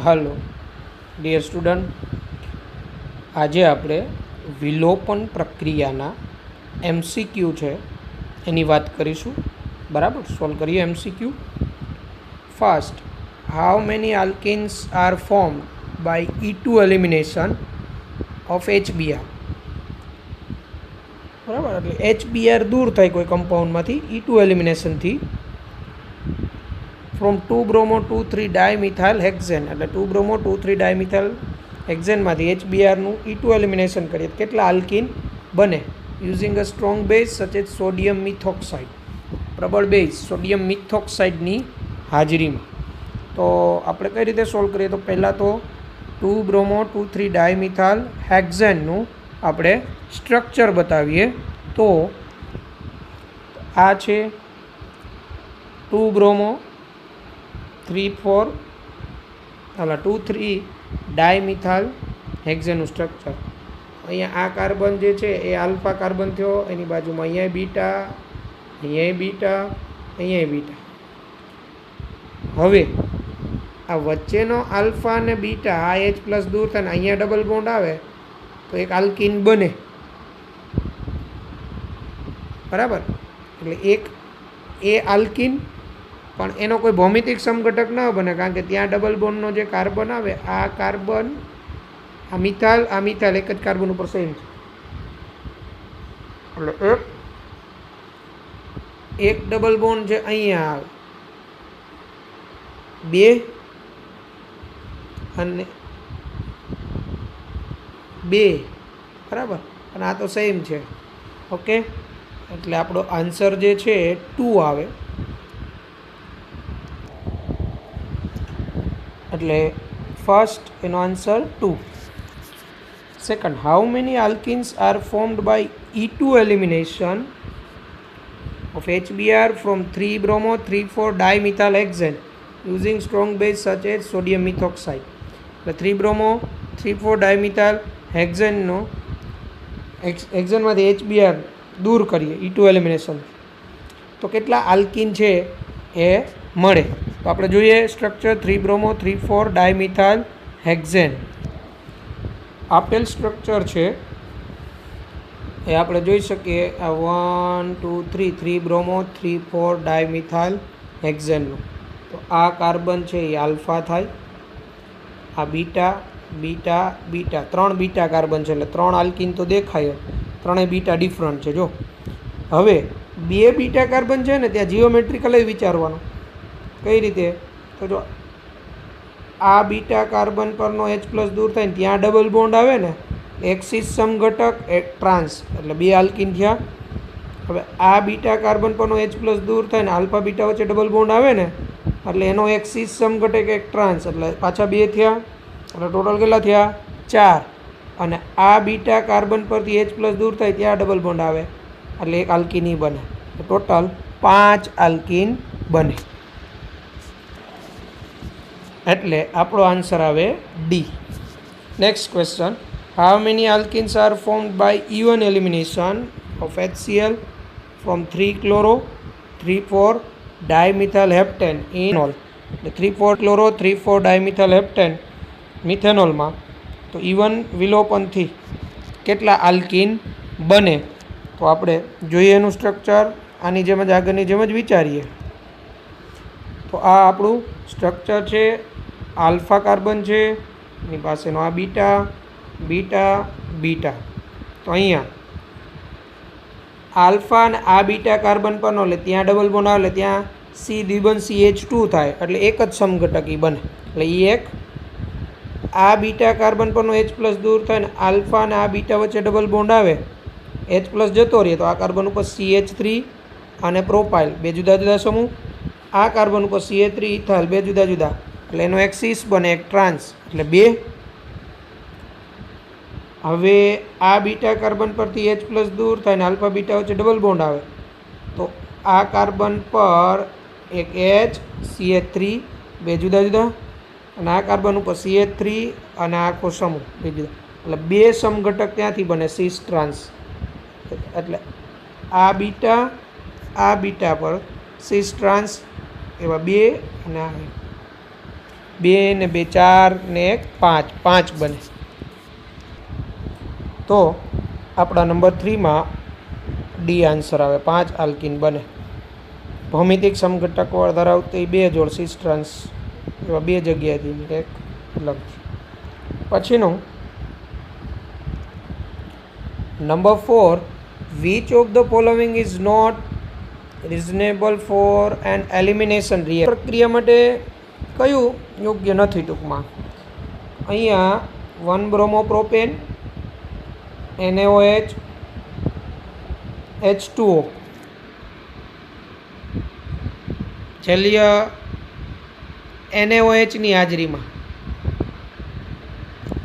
હાલો dear student, આજે આપણે વિલોપન પ્રક્રિયાના એમસીક્યુ છે એની વાત કરીશું. બરાબર, સોલ્વ કરીએ MCQ. First, how many alkenes are formed by E2 elimination of HBr. બરાબર, એટલે HBr દૂર થાય કોઈ કમ્પાઉન્ડમાંથી E2 એલિમિનેશનથી. ફ્રોમ 2-bromo 2,3 ડાયમિથાઇલ હેક્ઝેન, એટલે 2-bromo 2,3 ડાયમિથાઇલ હેક્ઝેનમાંથી HBrનું E2 એલિમિનેશન કરીએ તો કેટલા આલ્કિન બને? Using a strong base such as sodium methoxide, પ્રબળ બેઝ સોડિયમ મિથોક્સાઇડની હાજરીમાં. તો આપણે કઈ રીતે સોલ્વ કરીએ? તો પહેલાં તો 2-bromo 2,3 ડાયમિથાઇલ હેક્ઝેનનું આપણે સ્ટ્રક્ચર બતાવીએ. તો આ છે 2-bromo 2,3 ડાયમિથાઇલ હેક્ઝેનનું સ્ટ્રક્ચર. અહીંયા આ કાર્બન જે છે એ આલ્ફા કાર્બન થયો, એની બાજુમાં અહીંયા બીટા, અહીંયા બીટા, અહીંયા બીટા. હવે આ વચ્ચેનો આલ્ફા અને બીટા આ H પ્લસ દૂર થાય ને અહીંયા ડબલ બોન્ડ આવે તો એક આલ્કિન બને. બરાબર, એટલે એક એ આલ્કિન, પણ એનો કોઈ ભૌમિતિક સમઘટક ન બને, કારણ કે ત્યાં ડબલ બોન્ડનો જે કાર્બન આવે, આ કાર્બન આ મિથાઇલ એક જ કાર્બન ઉપર સેમ છે. એટલે એક ડબલ બોન્ડ છે અહીંયા આવે, 2 અને 2. બરાબર, અને આ તો સેમ છે. ઓકે, એટલે આપણો આન્સર જે છે 2 આવે. એટલે ફર્સ્ટ એનો answer 2. Second, how many alkenes are formed by E2 elimination of HBr from 3-bromo 3,4 dimethyl hexane using strong base such as sodium methoxide. એટલે 3-bromo 3,4 ડાયમિથાઇલ હેક્ઝેનનો હેક્ઝેનમાંથી HBr દૂર કરીએ E2 એલિમિનેશન, તો કેટલા આલ્કિન છે એ મળે? તો આપણે જોઈએ સ્ટ્રક્ચર 3-bromo 3,4 ડાયમિથાઇલ હેક્ઝેન. આપેલ સ્ટ્રક્ચર છે એ આપણે જોઈ શકીએ. આ 1 2 3 3-bromo 3,4 ડાયમિથાઇલ હેક્ઝેનનું. તો આ કાર્બન છે એ આલ્ફા થાય, આ beta beta beta, 3 beta carbon છે એટલે 3 આલ્કિન તો દેખાય, 3 બીટા ડિફરન્ટ છે. જો હવે 2 બીટા કાર્બન છે ને ત્યાં જીઓમેટ્રિકલી વિચારવાનું. કઈ રીતે? તો જો આ બીટા કાર્બન પરનો H પ્લસ દૂર થાય ને ત્યાં ડબલ બોન્ડ આવે ને, એક્સિસ સમઘટક એક ટ્રાન્સ, એટલે 2 આલ્કિન થયા. હવે આ બીટા કાર્બન પરનો H પ્લસ દૂર થાય ને આલ્ફા બીટા વચ્ચે ડબલ બોન્ડ આવે ને, એટલે એનો એક્સિસ સમઘટક એક ટ્રાન્સ, એટલે પાછા 2 થયા, એટલે ટોટલ કેટલા થયા? 4. અને આ બીટા કાર્બન પરથી H પ્લસ દૂર થાય ત્યાં ડબલ બોન્ડ આવે, એટલે એક આલ્કિન બને. ટોટલ 5 આલ્કિન બને. એટલે આપણો આન્સર આવે D. Next question, how many alkenes are formed by E1 elimination of HCl from 3-chloro 3,4 dimethyl heptane enol. એટલે 3,4 ક્લોરો 3,4 ડાયમિથાઇલ હેપ્ટેન મિથેનોલમાં. તો E1 વિલોપનથી કેટલા આલ્કિન બને? તો આપણે જોઈએ એનું સ્ટ્રક્ચર, આની જેમ જ આગળની જેમ જ વિચારીએ. તો આ આપણું સ્ટ્રક્ચર છે, આલ્ફા કાર્બન છે, એની પાસેનો આ બીટા બીટા બીટા. તો અહીંયા આલ્ફા અને આ બીટા કાર્બન પરનો, એટલે ત્યાં ડબલ બોન્ડ આવે, એટલે ત્યાં C દ્વિબંધ CH2 થાય, એટલે એક જ સમઘટકી બને. એટલે એ એક આ બીટા કાર્બન પરનો H પ્લસ દૂર થાય ને આલ્ફા અને આ બીટા વચ્ચે ડબલ બોન્ડ આવે, H પ્લસ જતો રહે, તો આ કાર્બન ઉપર CH3 અને પ્રોપાઇલ 2 જુદા જુદા સમૂહ, આ કાર્બન ઉપર CH3 ઇથાઇલ 2 જુદા જુદા, એટલે એનો એક સીસ બને, એક ટ્રાન્સ, એટલે 2. હવે આ બીટા કાર્બન પરથી H પ્લસ દૂર થાય ને આલ્ફા બીટા વચ્ચે ડબલ બોન્ડ આવે, આ કાર્બન પર એક HCH3 બે જુદા જુદા, અને આ કાર્બન ઉપર CH3 અને આખો સમૂહ બે જુદા, એટલે બે સમઘટક ત્યાંથી બને સિસ ટ્રાન્સ. એટલે આ બીટા પર સિસ ટ્રાન્સ એવા બે, અને આ 2 ને 2 4 ને 1 5 બને. તો આપણા નંબર 3માં ડી આન્સર આવે, 5 આલ્કિન બને. ભૌમિતિક સમઘટક ધરાવતી બે જોડ સિસ ટ્રાન્સ એવા બે જગ્યાએથી એક અલગથી. પછીનું number 4, which of the following is not reasonable for an elimination reaction. પ્રક્રિયા માટે કયું યોગ્ય નથી? ટૂંકમાં અહીંયા 1 બ્રોમોપ્રોપેન NaOH H2O જલીય NaOH ની હાજરીમાં,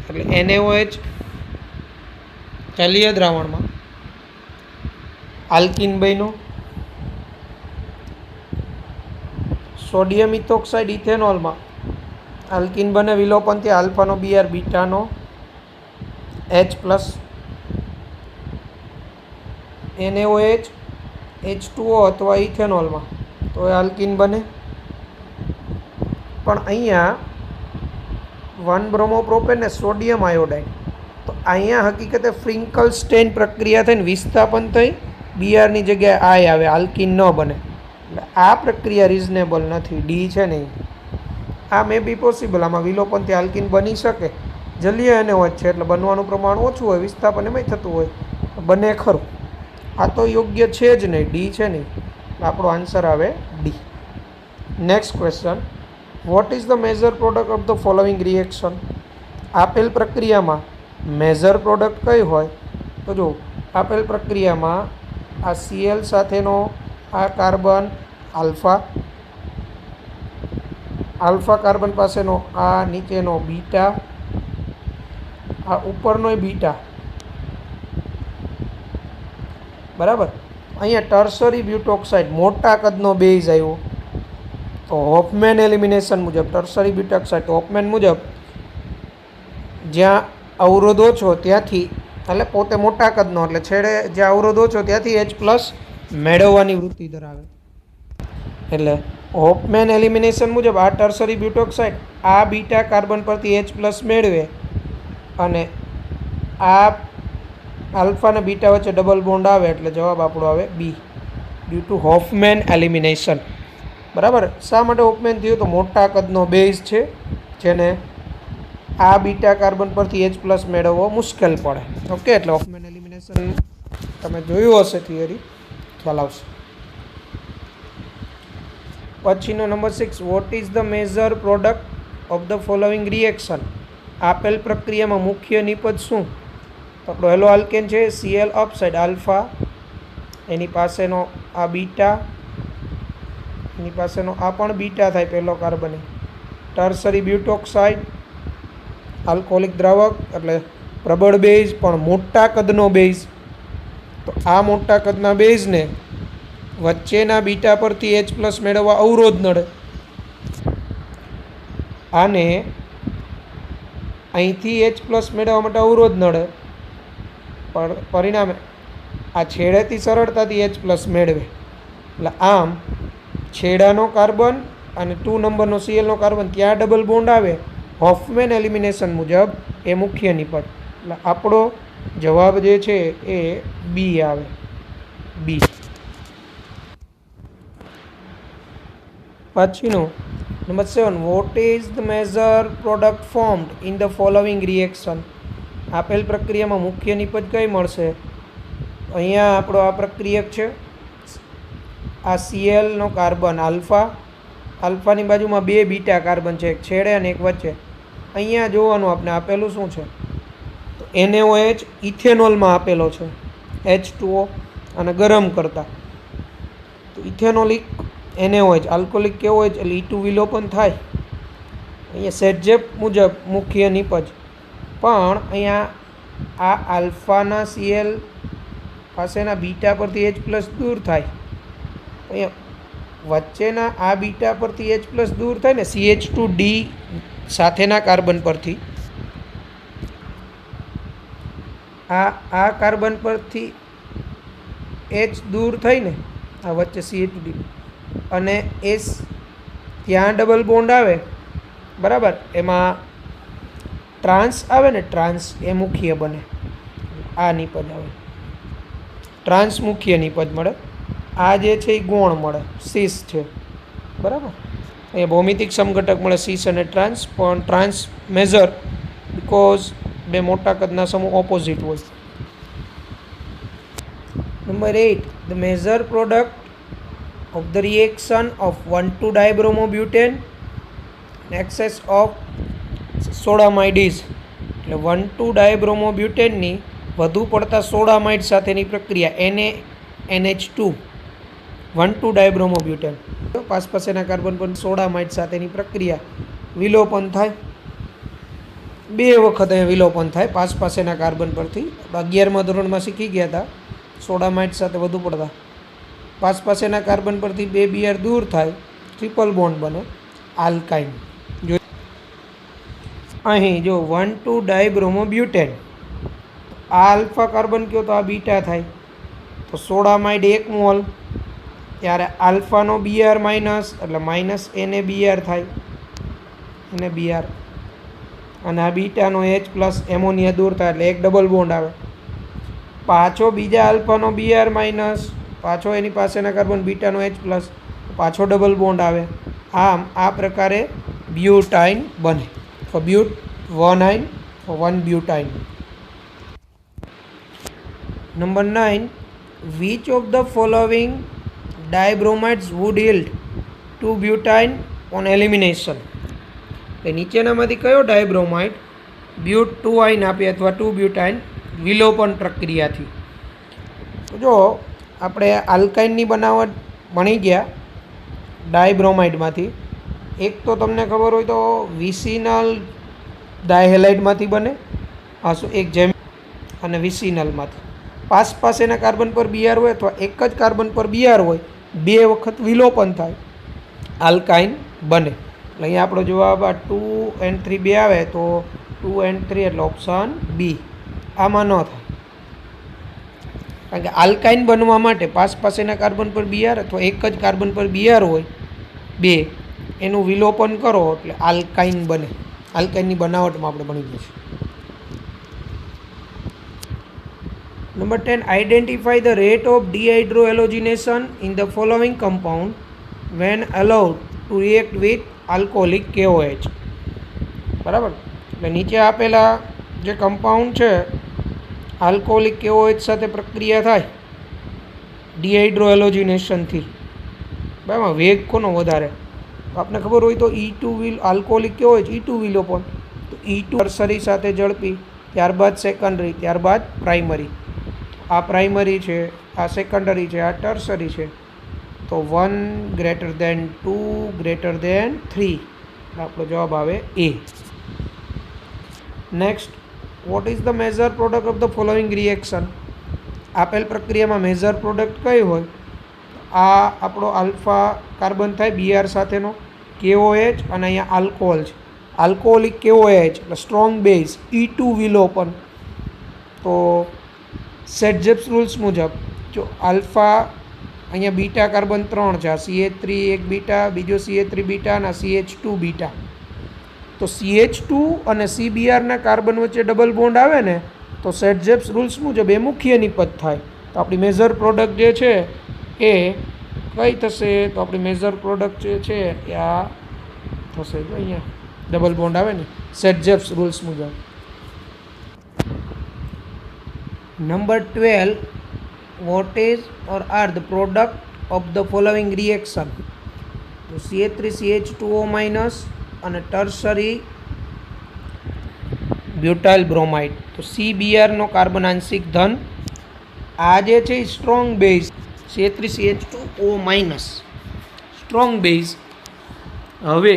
એટલે NaOH જલીય દ્રાવણમાં આલ્કિન બન્યો. સોડિયમ ઇથોક્સાઇડ ઇથેનોલમાં આલ્કિન બને, વિલોપનથી આલ્ફાનો Br બીટાનો H+, NaOH H2O અથવા ઇથેનોલમાં તો એ આલ્કિન બને. પણ અહીંયા 1 બ્રોમોપ્રોપેન ને સોડિયમ આયોડાઇડ, તો અહીંયા હકીકતે ફ્રિંકલ સ્ટેન પ્રક્રિયા થઈને વિસ્થાપન થઈ બીઆરની જગ્યાએ આય આવે, આલ્કિન ન બને. એટલે આ પ્રક્રિયા રિઝનેબલ નથી, ડી છે નહીં. આ મે બી પોસિબલ, આમાં વિલોપનથી આલ્કિન બની શકે, જલીય NaOH છે એટલે બનવાનું પ્રમાણ ઓછું હોય, વિસ્થાપન એમાંય થતું હોય, બને ખરું. આ તો યોગ્ય છે જ નહીં, ડી છે નહીં. આપણો આન્સર આવે D. Next question, what is the major product of the following reaction. આપેલ પ્રક્રિયામાં મેજર પ્રોડક્ટ કઈ હોય? તો જો આપેલ પ્રક્રિયામાં આ Cl સાથેનો આ કાર્બન આલ્ફા કાર્બન પાસેનો આ નીચેનો બીટા, આ ઉપરનો બીટા, બરાબર. અહીંયા ટર્સરી બ્યુટોક્સાઇડ મોટા કદનો બેઝ આવ્યો, તો હોફમેન એલિમિનેશન મુજબ ટર્સરી બ્યુટોક્સાઇડ હોફમેન મુજબ જ્યાં અવરોધ ઓછો ત્યાંથી, એટલે પોતે મોટા કદનો એટલે છેડે જ્યાં અવરોધ ઓછો ત્યાંથી H+ મેળવવાની વૃત્તિ ધરાવે. એટલે હોફમેન એલિમિનેશન મુજબ આ ટર્સરી બ્યુટોક્સાઇડ આ બીટા કાર્બન પરથી H+ મેળવે, અને આ આલ્ફા અને બીટા વચ્ચે ડબલ બોન્ડ આવે, એટલે જવાબ આપણો આવે બી, ડ્યુ ટુ હોફમેન એલિમિનેશન. બરાબર. શા માટે હોફમેન થયું? તો મોટા કદનો બેઝ છે જેને આ બીટા કાર્બન પરથી H+ મેળવવો મુશ્કેલ પડે. ઓકે, એટલે હોફમેન એલિમિનેશન તમે જોયું હશે થિયરી, ખ્યાલ આવશે. પછીનો number 6, what is the major product of the following reaction. આપેલ પ્રક્રિયામાં મુખ્ય નિપજ શું? તો આપણો હેલો આલ્કેન છે, Cl ઓક્સાઇડ આલ્ફા, એની પાસેનો આ બીટા, એની પાસેનો આ પણ બીટા થાય પહેલો કાર્બન, ટર્સરી બ્યુટોક્સાઇડ આલ્કોહોલિક દ્રાવક એટલે પ્રબળ બેઝ પણ મોટા કદનો બેઝ, તો આ મોટા કદના બેઝને વચ્ચેના બીટા પરથી H+ મેળવવા અવરોધ નડે, આને અહીંથી H+ મેળવવા માટે અવરોધ નડે, પણ પરિણામે આ છેડેથી સરળતાથી H+ મેળવે. એટલે આમ છેડાનો કાર્બન અને 2 નંબરનો Clનો કાર્બન ત્યાં ડબલ બોન્ડ આવે, હોફમેન એલિમિનેશન મુજબ એ મુખ્ય નિપજ. એટલે આપણો જવાબ જે છે એ બી આવે, બી. પછીનું number 7, what is the major product formed in the following reaction. આપેલ પ્રક્રિયામાં મુખ્ય નિપજ કઈ મળશે? અહીંયા આપણો આ પ્રક્રિયક છે, આ Clનો કાર્બન આલ્ફાની બાજુમાં 2 બીટા કાર્બન છે, એક છેડે અને એક વચ્ચે. અહીંયા જોવાનું આપણે આપેલું શું છે, તો NaOH ઇથેનોલમાં આપેલો છે H2O, અને ગરમ કરતા તો ઇથેનોલિક NaOH આલ્કોહોલિક કેવો હોય એટલે E2 વિલોપન થાય. અહીંયા સેટજેપ મુજબ મુખ્ય નિપજ, પણ અહીંયા આ આલ્ફાના Cl પાસેના બીટા પરથી H+ દૂર થાય, અહીંયા વચ્ચેના આ બીટા પરથી H પ્લસ દૂર થાય ને CH2D સાથેના કાર્બન પરથી આ કાર્બન પરથી H દૂર થઈને આ વચ્ચે CH2D અને S ત્યાં ડબલ બોન્ડ આવે બરાબર, એમાં ટ્રાન્સ આવે ને, ટ્રાન્સ એ મુખ્ય બને, આ નિપજ આવે, ટ્રાન્સ મુખ્ય નિપજ મળે. આ જે છે એ ગૌણ મળે, સીસ છે બરાબર. અહીંયા ભૌમિતિક સમઘટક મળે સીસ અને ટ્રાન્સ, પણ ટ્રાન્સ મેજર બિકોઝ બે મોટા કદના સમૂહ ઓપોઝિટ હોય. Number 8, the major product of the reaction of 1,2-dibromobutane excess of સોડામાઇડીઝ, એટલે 1,2-dibromobutaneની વધુ પડતા સોડામાઇડ સાથેની પ્રક્રિયા NaNH2 1,2-dibromobutane, પાસેના કાર્બન પર સોડામાઇડ સાથેની પ્રક્રિયા વિલોપન થાય, 2 વખત અહીંયા વિલોપન થાય પાસેના કાર્બન પરથી. 11મા ધોરણમાં શીખી ગયા હતા સોડામાઇડ સાથે વધુ પડતા પાસેના કાર્બન પરથી 2 Br દૂર થાય, ટ્રિપલ બોન્ડ બને, આલ્કાઇન. જો અહીં જો 1,2-dibromobutane, આ આલ્ફા કાર્બન કયો તો આ બીટા થાય, તો સોડામાઇડ 1 મોલ, ત્યારે આલ્ફાનો Br માઇનસ એટલે માઇનસ NaBr થાય, NaBr, અને આ બીટાનો H પ્લસ એમોનિયા દૂર થાય એટલે એક ડબલ બોન્ડ આવે, પાછો બીજા આલ્ફાનો Br માઇનસ, પાછો એની પાસેના કાર્બન બીટાનો H પ્લસ, પાછો ડબલ બોન્ડ આવે. આમ આ પ્રકારે બ્યુટાઇન બને. But 1 butyne. Number 9, which of the following dibromides would yield 2 butyne on elimination, એટલે નીચેનામાંથી કયો ડાયબ્રોમાઇડ બ્યુટ 2 આપે અથવા 2 બ્યુટાઇન વિલોપન પ્રક્રિયાથી. તો જો આપણે આલ્કાઇનની બનાવટ ભણી ગયા ડાયબ્રોમાઇડમાંથી, એક તો તમને ખબર હોય તો વિસિનલ ડાયહેલાઇડમાંથી બને, એક જેમ અને વિસિનલમાંથી. પાસેના કાર્બન પર Br હોય અથવા એક જ કાર્બન પર Br હોય, 2 વખત વિલોપન થાય, આલ્કાઇન બને. એટલે અહીંયા આપણો જવાબ આ 2 and 3 2 આવે તો 2 and 3 એટલે ઓપ્શન બી. આમાં ન થાય, કારણ કે આલ્કાઇન બનવા માટે પાસેના કાર્બન પર Br અથવા એક જ કાર્બન પર Br હોય 2, એનું વિલોપન કરો એટલે આલ્કાઇન બને. આલ્કાઇનની બનાવટમાં આપણે ભણી જઈશું. Number 10, identify the rate of dehydrohalogenation in the following compound when allowed to react with alcoholic KOH. બરાબર, એટલે નીચે આપેલા જે કમ્પાઉન્ડ છે આલ્કોહોલિક KOH સાથે પ્રક્રિયા થાય ડિહાઇડ્રોએલોજિનેશનથી, બરાબર, વેગ કોનો વધારે? તો આપણે ખબર હોય તો E2 આલ્કોહોલિક KOH E2 વિલોપન, તો E2 ટર્સરી સાથે ઝડપી, ત્યારબાદ સેકન્ડરી, ત્યારબાદ પ્રાઇમરી. આ પ્રાઇમરી છે, આ સેકન્ડરી છે, આ ટર્સરી છે, તો 1 > 2 > 3, આપણો જવાબ આવે A. Next, what is the major product of the following reaction? આપેલ પ્રક્રિયામાં મેજર પ્રોડક્ટ કઈ હોય? આ આપણો આલ્ફા કાર્બન થાય Br સાથેનો KOH, અને અહીંયા આલ્કોહોલ છે, આલ્કોહોલિક KOH એટલે સ્ટ્રોંગ બેઝ E2 વિલોપન. તો સેટજેપ્સ રૂલ્સ મુજબ જો આલ્ફા અહીંયા બીટા કાર્બન 3 છે, આ CH3 એક બીટા, બીજો CH3 બીટા અને CH2 બીટા. તો CH2 અને CBrના કાર્બન વચ્ચે ડબલ બોન્ડ આવે ને, તો સેટજેપ્સ રૂલ્સ મુજબ એ મુખ્ય નિપજ થાય. તો આપણી મેજર પ્રોડક્ટ જે છે એ કઈ થશે? તો આપણી મેજર પ્રોડક્ટ જે છે એ આ થશે, જો અહીંયા ડબલ બોન્ડ આવે ને, સેટજેપ્સ રૂલ્સ મુજબ. Number 12, what is or are the product of the following reaction? તો CH3CH2O- અને ટર્સરી બ્યુટાઇલ બ્રોમાઇડ, તો CBrનો કાર્બન આંશિક ધન. આ જે છે એ strong base CH3CH2O- strong base. હવે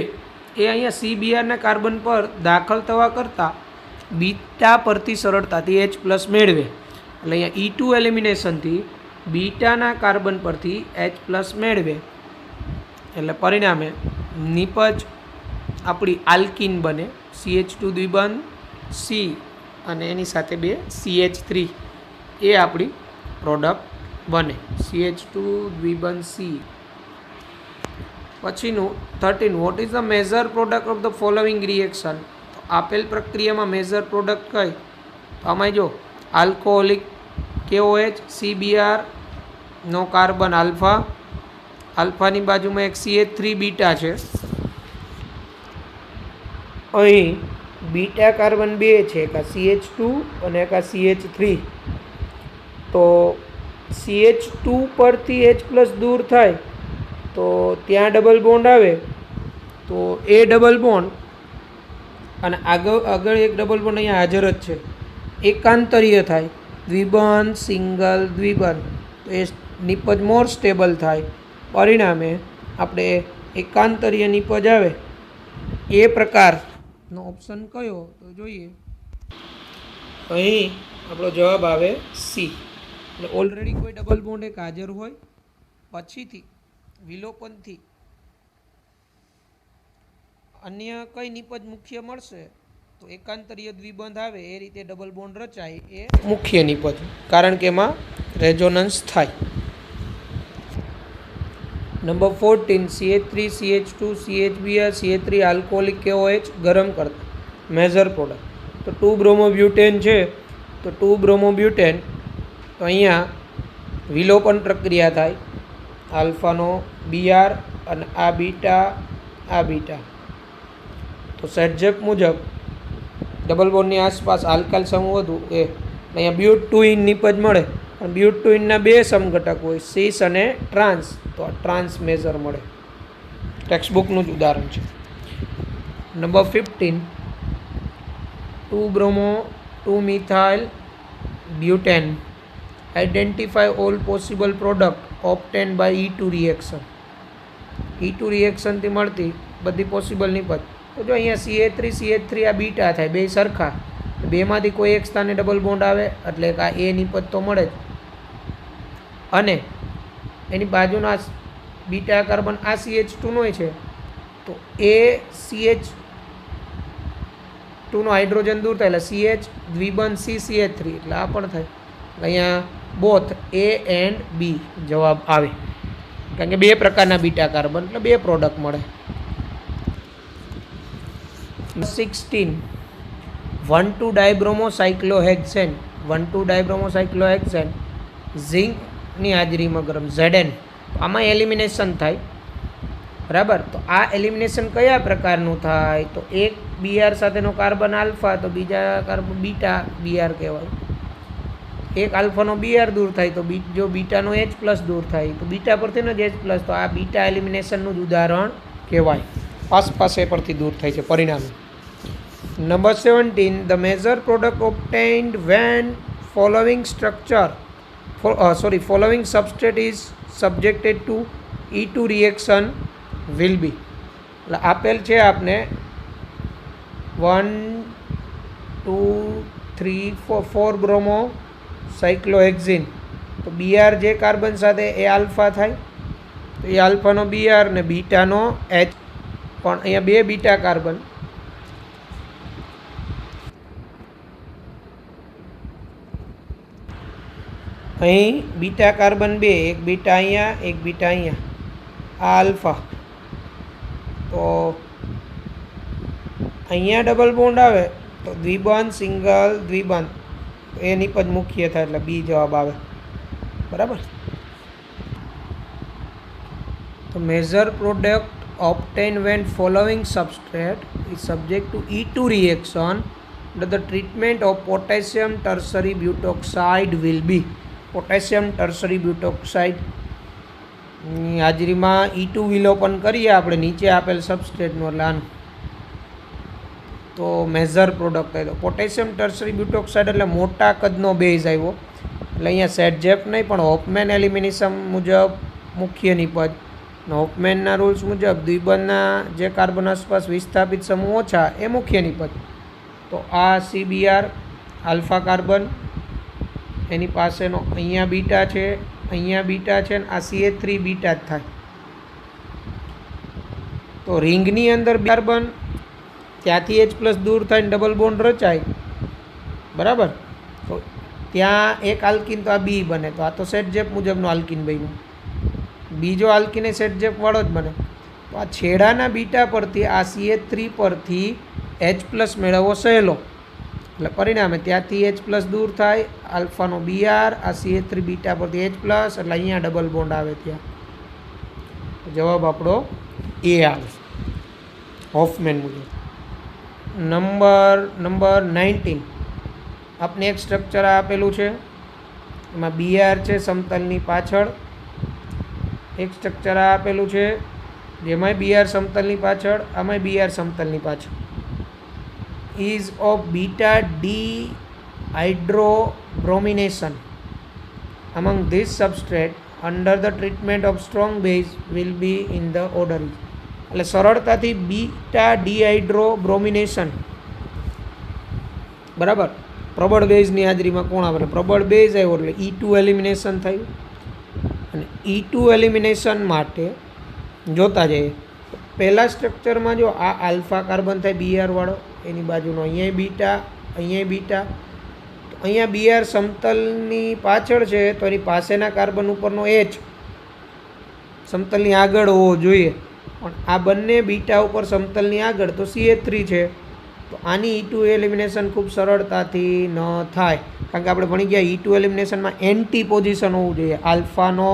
એ અહીંયા CBrના કાર્બન પર દાખલ થવા કરતાં બીટા પરથી સરળતાથી H પ્લસ મેળવે, એટલે અહીંયા E2 એલિમિનેશનથી બીટાના કાર્બન પરથી H+ મેળવે એટલે પરિણામે નિપજ આપણી આલ્કીન બને, CH2 દ્વિબંધ C અને એની સાથે 2 CH3 એ આપણી પ્રોડક્ટ બને, CH2 દ્વિબંધ C. પછીનું 13, what is the major product of the following reaction? તો આપેલ પ્રક્રિયામાં મેજર પ્રોડક્ટ કઈ? તો આમાં જો આલ્કોહોલિક KOH CBr નો કાર્બન આલ્ફા, આલ્ફાની બાજુમાં એક CH3 બીટા છે, અહીં બીટા કાર્બન 2 છે, એક આ CH2 અને એક આ CH3. તો CH2 પરથી H+ દૂર થાય તો ત્યાં ડબલ બોન્ડ આવે, તો એ ડબલ બોન્ડ અને આગળ એક ડબલ બોન્ડ અહીંયા હાજર જ છે, એકાંતરીય થાય, દ્વિબંધ સિંગલ દ્વિબંધ, તો એ નિપજ મોર સ્ટેબલ થાય. પરિણામે આપણે એકાંતરીય નિપજ આવે એ પ્રકારનો ઓપ્શન કયો? તો જોઈએ અહીં આપણો જવાબ આવે સી. એટલે ઓલરેડી કોઈ ડબલ બોન્ડ એક હાજર હોય, પછીથી વિલોપનથી અન્ય કઈ નિપજ મુખ્ય મળશે તો એકાંતરીય દ્વિબંધ આવે એ રીતે ડબલ બોન્ડ રચાય એ મુખ્ય નિપજ, કારણ કે એમાં રેઝોનન્સ થાય. Number 14, CH3 CH2 CHBr CH3 alcoholic KOH ગરમ કરતા મેજર પ્રોડક્ટ. તો 2 બ્રોમોબ્યુટેન છે, તો 2 બ્રોમોબ્યુટેન, તો અહીંયા વિલોપન પ્રક્રિયા થાય, આલ્ફાનો Br અને આ બીટા. તો સેટજેપ મુજબ ડબલ બોન્ડની આસપાસ આલ્કાઇલ સમૂહ વધુ એ અહીંયા બ્યુટુઇન નિપજ મળે, પણ બ્યુટુઇનના 2 સમઘટક હોય, સિસ અને ટ્રાન્સ, તો ટ્રાન્સ મેજર મળે. ટેક્સ્ટબુકનું જ ઉદાહરણ છે. Number 15, 2 bromo 2 methyl butane identify all possible product obtain by E2 reaction. E2 રિએક્શનથી મળતી બધી પોસિબલ નિપજ. તો જો અહીંયા CH3 આ બીટા થાય, બે સરખા, બેમાંથી કોઈ એક સ્થાને ડબલ બોન્ડ આવે એટલે આ એ નિપજ તો મળે જ, અને એની બાજુના બીટા કાર્બન આ CH2 નો છે, તો એ CH2 નો હાઇડ્રોજન દૂર થાય એટલે CH દ્વિબંધ C CH3 એટલે આ પણ થાય. અહીંયા બોથ A એન્ડ B જવાબ આવે, કારણ કે 2 પ્રકારના બીટા કાર્બન એટલે 2 પ્રોડક્ટ મળે. 16, 1,2 ડાયબ્રોમોસાયક્લોહેક્સેન 1,2 ડાયબ્રોમોસાયક્લોહેક્સેન ઝિંકની હાજરીમાં ગરમ Zn. આમાં એલિમિનેશન થાય, બરાબર. તો આ એલિમિનેશન કયા પ્રકારનું થાય? તો એક Br સાથેનો કાર્બન આલ્ફા, તો બીજા કાર્બન બીટા Br કહેવાય. એક આલ્ફાનો Br દૂર થાય તો જો બીટાનો H+ દૂર થાય તો બીટા પરથી જ H+, તો આ બીટા એલિમિનેશનનું જ ઉદાહરણ કહેવાય, આસપાસ એ પરથી દૂર થાય છે પરિણામે. Number 17, the major product obtained when following substrate is subjected to E2 reaction will be. એટલે આપેલ છે આપને 1 2 3 4 બ્રોમો સાયક્લોહેક્ઝિન, તો Br જે કાર્બન સાથે એ આલ્ફા થાય, તો એ આલ્ફાનો Br ને બીટાનો H, પણ અહીંયા 2 બીટા કાર્બન, અહીં બીટા કાર્બન 2, એક બીટા અહીંયા એક બીટા અહીંયા, આ આલ્ફા, તો અહીંયા ડબલ બોન્ડ આવે તો દ્વિબંધ સિંગલ દ્વિબંધ એ નિપજ મુખ્ય થાય એટલે બી જવાબ આવે, બરાબર. તો major product obtained when following substrate is subject to E2 reaction under the treatment of potassium tertiary butoxide will be. Potassium tertiary butoxide ની હાજરીમાં E2 વિલોપન કરીએ આપણે નીચે આપેલ સબસ્ટ્રેટનું, એટલે આનું તો મેજર પ્રોડક્ટ થાય. તો પોટેશિયમ ટર્સરી બ્યુટોક્સાઇડ એટલે મોટા કદનો બેઝ આવ્યો, એટલે અહીંયા સેટજેપ નહીં પણ હોફમેન એલિમિનેશન મુજબ મુખ્ય નિપજ. હોફમેનના રૂલ્સ મુજબ દ્વિબંધના જે કાર્બન આસપાસ વિસ્થાપિત સમૂહ ઓછા એ મુખ્ય નિપજ. તો આ CBr આલ્ફા કાર્બન, એની પાસેનો અહીંયા બીટા છે અહીંયા બીટા છે ને આ CH3 બીટા જ થાય. તો રિંગની અંદર કાર્બન ત્યાંથી H+ દૂર થઈને ડબલ બોન્ડ રચાય, બરાબર. તો ત્યાં એક આલ્કિન તો આ બી બને, તો આ તો સેટ જેપ મુજબનો આલ્કિન બન્યું. બીજો આલ્કિન એ સેટ જેપવાળો જ બને. તો આ છેડાના બીટા પરથી આ CH3 પરથી H+ મેળવવો સહેલો, એટલે પરિણામે ત્યાંથી H+ દૂર થાય, આલ્ફાનો Br, આ CH3 બીટા પરથી H+, એટલે અહીંયા ડબલ બોન્ડ આવે. ત્યાં જવાબ આપણો એ આવે હોફમેન મુજબ. નંબર 19 આપને એક સ્ટ્રક્ચર આપેલું છે, એમાં Br છે સમતલની પાછળ. એક સ્ટ્રક્ચર આપેલું છે જેમાંય Br સમતલની પાછળ, આમાંય Br સમતલની પાછળ. Ease of beta dehydrobromation among this substrate under the treatment of strong base will be in the order. એટલે સરળતાથી બીટા dehydrobromation, બરાબર, પ્રબળ બેઝની હાજરીમાં કોણ આવે? પ્રબળ બેઝ આવ્યો એટલે E2 એલિમિનેશન થયું. અને E2 એલિમિનેશન માટે જોતા જઈએ, પહેલા સ્ટ્રક્ચરમાં જો આ આલ્ફા કાર્બન થાય Br વાળો, એની બાજુનો અહીંયા બીટા, અહીંયા બીટા. તો અહીંયા Br સમતલની પાછળ છે, તો એની પાસેના કાર્બન ઉપરનો H સમતલની આગળ હોવો જોઈએ, પણ આ બંને બીટા ઉપર સમતલની આગળ તો CH3 છે. તો આની E2 એલિમિનેશન ખૂબ સરળતાથી ન થાય, કારણ કે આપણે ભણી ગયા E2 એલિમિનેશનમાં એન્ટી પોઝિશન હોવું જોઈએ, આલ્ફાનો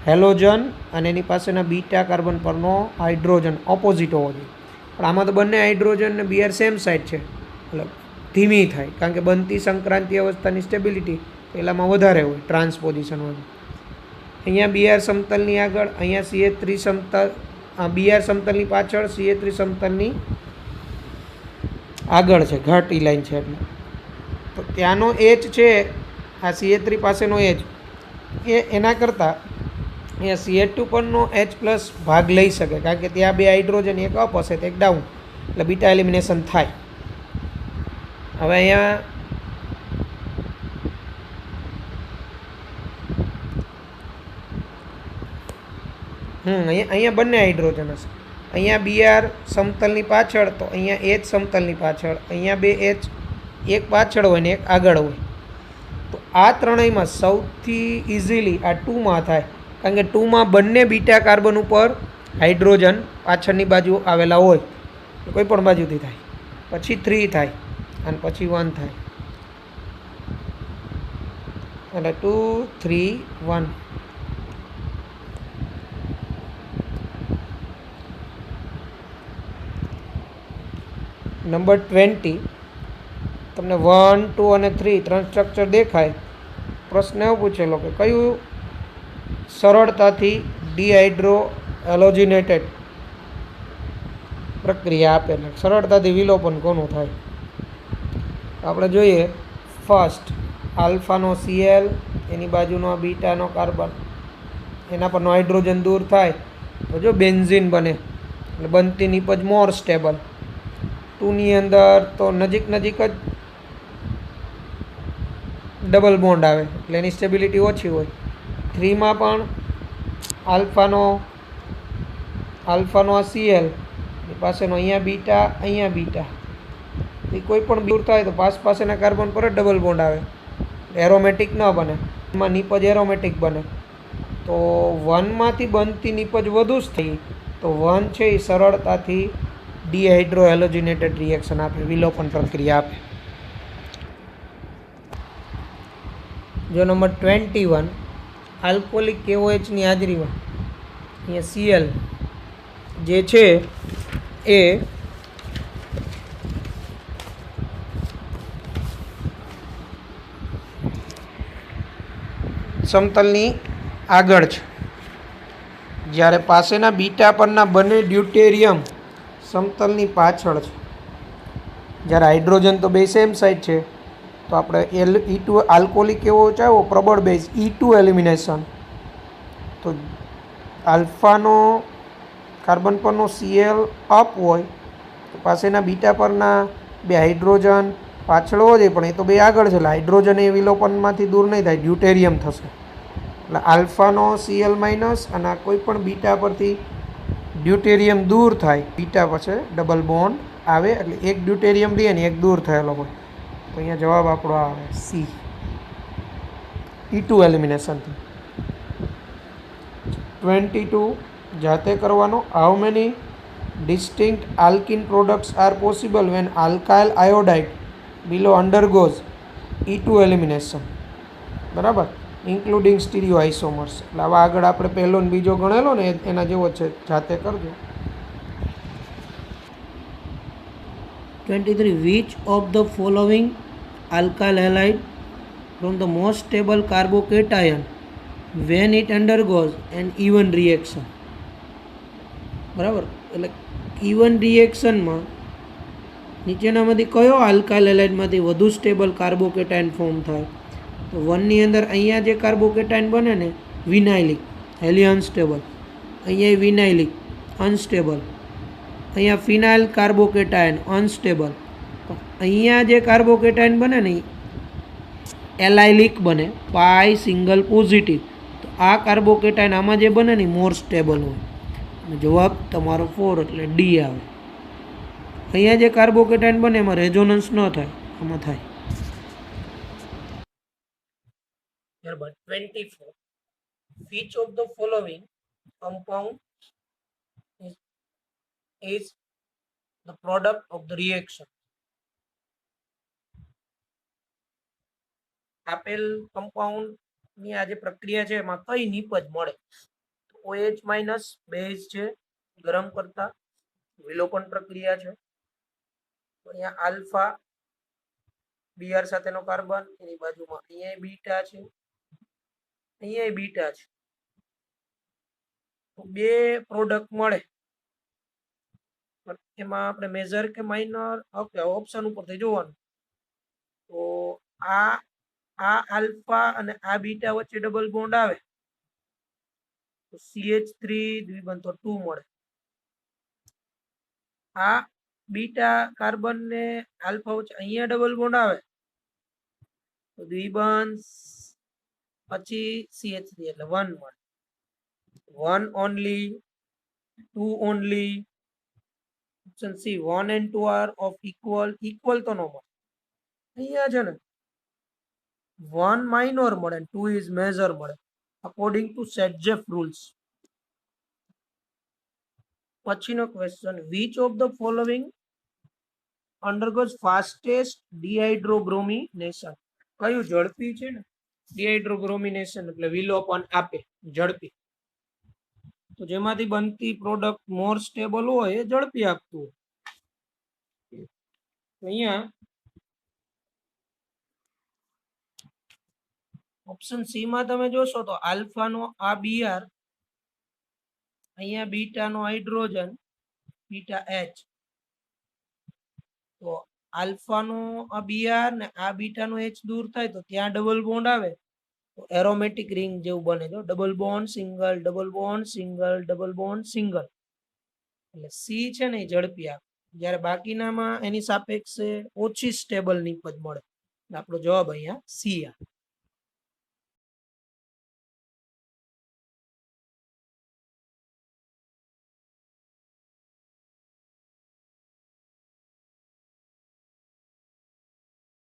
હેલોજન અને એની પાસેના બીટા કાર્બન પરનો હાઇડ્રોજન ઓપોઝિટ હોવો જોઈએ. પણ આમાં તો બંને હાઇડ્રોજન ને Br સેમ સાઇડ છે, એટલે ધીમી થાય, કારણ કે બનતી સંક્રાંતિ અવસ્થાની સ્ટેબિલિટી પહેલાંમાં વધારે હોય, ટ્રાન્સપોઝિશન હોય. અહીંયા Br સમતલની આગળ, અહીંયા CH3 સમતલ, Br સમતલની પાછળ, CH3 સમતલની આગળ છે, ઘાટી લાઈન છે. એટલે તો ત્યાંનો H છે, આ CH3 પાસેનો H, એ એના કરતાં અહીંયા CH2 પરનો H+ ભાગ લઈ શકે, કારણ કે ત્યાં બે હાઇડ્રોજન, એક અપ હશે તો એક ડાઉન, એટલે બીટા એલિમિનેશન થાય. હવે અહીંયા અહીંયા બંને હાઇડ્રોજન હશે. અહીંયા Br સમતલની પાછળ, તો અહીંયા H સમતલની પાછળ, અહીંયા બે H, એક પાછળ હોય ને એક આગળ હોય. તો આ ત્રણેયમાં સૌથી ઇઝીલી આ 2માં થાય, કારણ કે 2માં બંને બીટા કાર્બન ઉપર હાઇડ્રોજન પાછળની બાજુ આવેલા હોય, કોઈ પણ બાજુથી થાય. પછી 3 થાય અને પછી 1 થાય, એટલે 2, 3, 1. નંબર 20 તમને 1, 2 અને 3 ત્રણ સ્ટ્રક્ચર દેખાય. પ્રશ્ન એવો પૂછેલો કે કયું સરળતાથી ડિહાઇડ્રો હેલોજિનેટેડ પ્રક્રિયા આપેલા, સરળતાથી વિલોપન કોનું થાય? આપણે જોઈએ ફર્સ્ટ આલ્ફાનો Cl, એની બાજુનો બીટાનો કાર્બન, એના પરનો હાઇડ્રોજન દૂર થાય તો જો બેન્ઝીન બને, એટલે બનતી નિપજ મોર સ્ટેબલ. 2ની અંદર તો નજીક નજીક જ ડબલ બોન્ડ આવે, એટલે એની સ્ટેબિલિટી ઓછી હોય. 3માં પણ આલ્ફાનો આ Cl, એ પાસેનો અહીંયા બીટા, એ કોઈ પણ દૂર થાય તો પાસેના કાર્બન પર જ ડબલ બોન્ડ આવે, એરોમેટિક ન બને, એમાં નિપજ એરોમેટિક બને. તો 1માંથી બનતી નિપજ વધુ જ થઈ, તો 1 છે એ સરળતાથી ડિહાઇડ્રો હેલોજિનેટેડ રિએક્શન આપે, વિલોપન પ્રક્રિયા આપે. જો નંબર 21 આલ્કોહોલિક KOHની હાજરીમાં અહીંયા Cl જે છે એ સમતલની આગળ છે, જ્યારે પાસેના બીટા પરના બંને ડ્યુટેરિયમ સમતલની પાછળ છે. જ્યારે હાઇડ્રોજન તો બે સેમ સાઇડ છે, તો આપણે E2 આલ્કોહોલિક કેવો ચાહો પ્રબળ બેઝ E2 એલિમિનેશન, તો આલ્ફાનો કાર્બન પરનો Cl અપ હોય તો પાસેના બીટા પરના બે હાઇડ્રોજન પાછળ હોવો જોઈએ, પણ એ તો બે આગળ છે, એટલે હાઇડ્રોજન એ વિલોપનમાંથી દૂર નહીં થાય, ડ્યુટેરિયમ થશે. એટલે આલ્ફાનો Cl માઇનસ અને આ કોઈ પણ બીટા પરથી ડ્યુટેરિયમ દૂર થાય, બીટા પછી ડબલ બોન્ડ આવે, એટલે એક ડ્યુટેરિયમ રહે ને એક દૂર થયેલો હોય. તો અહીંયા જવાબ આપણો આવે સી, E2 એલિમિનેશનથી. 22 જાતે કરવાનો. How many distinct alkene products are possible when alkyl iodide below undergoes E2 elimination, બરાબર, ઇન્ક્લુડિંગ સ્ટીરિયોઆઇસોમર્સ. એટલે આવા આગળ આપણે પહેલો ને બીજો ગણેલો ને એના જેવો છે, જાતે કરજો. 23 which of the following alkyl halide from the most stable carbocation when it undergoes an even reaction, બરાબર. એટલે ઇવન રિએક્શનમાં નીચેનામાંથી કયો આલ્કાઇલ હેલાઇડમાંથી વધુ સ્ટેબલ કાર્બોકેટાઇન ફોર્મ થાય? તો 1ની અંદર અહીંયા જે કાર્બોકેટાઇન બને ને વિનાઇલિક, હેલી અનસ્ટેબલ, અહીંયા વિનાઇલિક અનસ્ટેબલ, અહીંયા ફિનાઇલ કાર્બોકેટાઇન અનસ્ટેબલ. અહીંયા જે કાર્બોકેટાઇન બને ને એલાઇલિક બને, પાઈ સિંગલ પોઝિટિવ. તો આ કાર્બોકેટાઇન આમાં જે બને ને મોર સ્ટેબલ હોય. જવાબ તમારો 4 એટલે ડી આવે. અહીંયા જે કાર્બોકેટાઇન બને એમાં રેઝોનન્સ ન થાય, આમાં થાય. ત્યારબાદ 24 which of the following compound is the product of the reaction? આપેલ કમ્પાઉન્ડ ની આ જે પ્રક્રિયા છે એમાં કઈ નિપજ મળે? OH માઇનસ બેઝ છે, ગરમ કરતા વિલોપન પ્રક્રિયા છે. અહીંયા આલ્ફા બીઆર સાથેનો કાર્બન, એની બાજુમાં અહીંયા બીટા છે, અહીંયા બીટા છે. તો બે પ્રોડક્ટ મળે, એમાં આપણે મેજર કે માઇનર, ઓકે, ઓપ્શન ઉપરથી જોવાનું. તો આ આલ્ફા અને આ બીટા વચ્ચે ડબલ બોન્ડ આવે તો CH3 દ્વિબંધ તો 2 મળે. આ બીટા કાર્બન ને આલ્ફા વચ્ચે અહીંયા ડબલ બોન્ડ આવે તો દ્વિબંધ પછી CH3 એટલે 1 મળે. 1 only, 2 only. Option C 1 and 2 are of equal તો નો મળે. અહીંયા છે ને 1 માઇનોર મળે, 2 ઇઝ મેજર મળે, અકોર્ડિંગ ટુ સેટજેફ રૂલ્સ. પછીનો question, which of the following undergoes fastest dehydrobromination? કયું ઝડપી છે ને ડિહાઇડ્રોબ્રોમિનેશન એટલે વિલોપન આપે, ઝડપી. તો જેમાંથી બનતી પ્રોડક્ટ મોર સ્ટેબલ હોય એ ઝડપી આપતું હોય. અહીંયા ઓપ્શન સી માં તમે જોશો તો આલ્ફાનો આ બીઆર, અહીંયા બીટાનો હાઇડ્રોજન, બીટા એચ. તો આલ્ફાનો આ બીઆર ને આ બીટાનો એચ દૂર થાય તો ત્યાં ડબલ બોન્ડ આવે તો એરોમેટિક રિંગ જેવું બને. તો double bond single, double bond single, double bond single. એટલે સી છે ને એ ઝડપી આપે, જ્યારે બાકીનામાં એની સાપેક્ષે ઓછી સ્ટેબલ નિપજ મળે. આપણો જવાબ અહીંયા સી આવે.